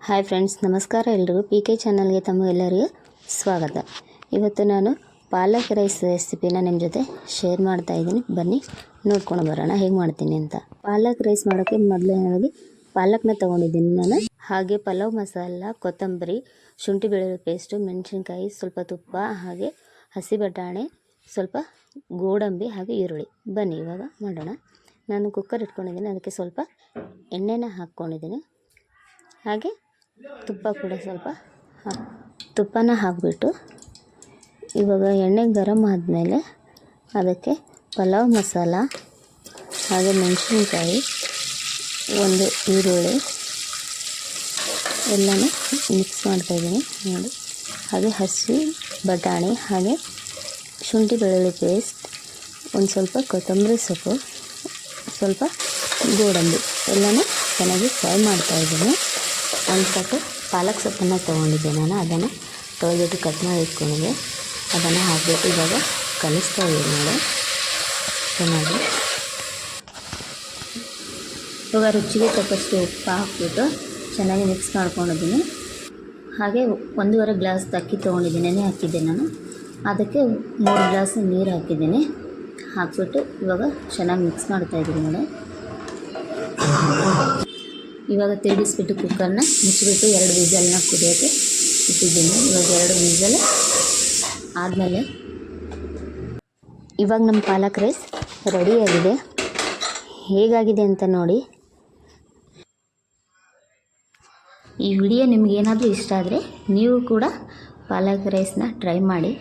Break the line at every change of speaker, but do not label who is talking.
Hi friends, ನಮಸ್ಕಾರ. ಎಲ್ರಿಗೂ P K ಚಾನಲ್ಗೆ ತಮಗೆಲ್ಲರಿಗೂ ಸ್ವಾಗತ. ಇವತ್ತು ನಾನು ಪಾಲಕ್ ರೈಸ್ ರೆಸಿಪಿನ ನಿಮ್ಮ ಜೊತೆ ಶೇರ್ ಮಾಡ್ತಾ ಇದ್ದೀನಿ. ಬನ್ನಿ ನೋಡ್ಕೊಂಡು ಬರೋಣ ಹೇಗೆ ಮಾಡ್ತೀನಿ ಅಂತ. ಪಾಲಕ್ ರೈಸ್ ಮಾಡೋಕ್ಕೆ ಮೊದಲನೇದಾಗಿ ಪಾಲಕ್ನ ತೊಗೊಂಡಿದ್ದೀನಿ ನಾನು. ಹಾಗೆ ಪಲಾವ್ ಮಸಾಲ, ಕೊತ್ತಂಬರಿ, ಶುಂಠಿ ಬೆಳ್ಳುಳ್ಳಿ ಪೇಸ್ಟು, ಮೆಣಸಿನ್ಕಾಯಿ, ಸ್ವಲ್ಪ ತುಪ್ಪ, ಹಾಗೆ ಹಸಿ ಬಟಾಣಿ, ಸ್ವಲ್ಪ ಗೋಡಂಬಿ, ಹಾಗೆ ಈರುಳ್ಳಿ. ಬನ್ನಿ ಇವಾಗ ಮಾಡೋಣ. ನಾನು ಕುಕ್ಕರ್ ಇಟ್ಕೊಂಡಿದ್ದೀನಿ, ಅದಕ್ಕೆ ಸ್ವಲ್ಪ ಎಣ್ಣೆನ ಹಾಕ್ಕೊಂಡಿದ್ದೀನಿ. ಹಾಗೆ ತುಪ್ಪ ಕೂಡ ಸ್ವಲ್ಪ ತುಪ್ಪನ ಹಾಕಿಬಿಟ್ಟು ಇವಾಗ ಎಣ್ಣೆ ಗರಮ್ ಆದಮೇಲೆ ಅದಕ್ಕೆ ಪಲಾವ್ ಮಸಾಲ, ಹಾಗೆ ಮೆಣಸಿನ್ಕಾಯಿ, ಒಂದು ಈರುಳ್ಳಿ ಎಲ್ಲನೂ ಮಿಕ್ಸ್ ಮಾಡ್ತಾಯಿದ್ದೀನಿ ನೋಡಿ. ಹಾಗೆ ಹಸಿ ಬಟಾಣಿ, ಹಾಗೆ ಶುಂಠಿ ಬೆಳ್ಳುಳ್ಳಿ ಪೇಸ್ಟ್, ಒಂದು ಸ್ವಲ್ಪ ಕೊತ್ತಂಬರಿ ಸೊಪ್ಪು, ಸ್ವಲ್ಪ ಗೋಡಂಬಿ ಎಲ್ಲನೂ ಚೆನ್ನಾಗಿ ಫ್ರೈ ಮಾಡ್ತಾಯಿದ್ದೀನಿ. ಒಂದು ಕಟ್ಟು ಪಾಲಕ್ ಸೊಪ್ಪನ್ನು ತೊಗೊಂಡಿದ್ದೆ ನಾನು, ಅದನ್ನು ತೊಳೆದಿಟ್ಟು ಕಟ್ ಮಾಡಿ ಇಟ್ಕೊಂಡಿದ್ದೆ. ಅದನ್ನು ಹಾಕಿಬಿಟ್ಟು ಇವಾಗ ಕಲಿಸ್ತಾ ಇದ್ದೀನಿ ನೋಡಿ ಚೆನ್ನಾಗಿ. ಇವಾಗ ರುಚಿಗೆ ತಕ್ಕಷ್ಟು ಉಪ್ಪು ಹಾಕ್ಬಿಟ್ಟು ಚೆನ್ನಾಗಿ ಮಿಕ್ಸ್ ಮಾಡ್ಕೊಂಡಿದ್ದೀನಿ. ಹಾಗೆ 1.5 ಗ್ಲಾಸ್ ಅಕ್ಕಿ ತೊಗೊಂಡಿದ್ದೀನಿ, ನೆನೆ ಹಾಕಿದ್ದೆ ನಾನು. ಅದಕ್ಕೆ 3 ಗ್ಲಾಸ್ ನೀರು ಹಾಕಿದ್ದೀನಿ. ಹಾಕ್ಬಿಟ್ಟು ಇವಾಗ ಚೆನ್ನಾಗಿ ಮಿಕ್ಸ್ ಮಾಡ್ತಾಯಿದ್ದೀನಿ ನೋಡಿ. ಇವಾಗ ತಿರುಗಿಸ್ಬಿಟ್ಟು ಕುಕ್ಕರ್ನ ಮುಚ್ಚಿಬಿಟ್ಟು 2 ವಿಸಲ್ನ ಕುದಿಯೋಕ್ಕೆ ಇಟ್ಟಿದ್ದೀನಿ. ಇವಾಗ 2 ವಿಸಲ್ ಆದಮೇಲೆ ಇವಾಗ ನಮ್ಮ ಪಾಲಕ್ ರೈಸ್ ರೆಡಿಯಾಗಿದೆ. ಹೇಗಾಗಿದೆ ಅಂತ ನೋಡಿ. ಈ ವಿಡಿಯೋ ನಿಮಗೇನಾದರೂ ಇಷ್ಟ ಆದರೆ ನೀವು ಕೂಡ ಪಾಲಕ್ ರೈಸ್ನ ಟ್ರೈ ಮಾಡಿ.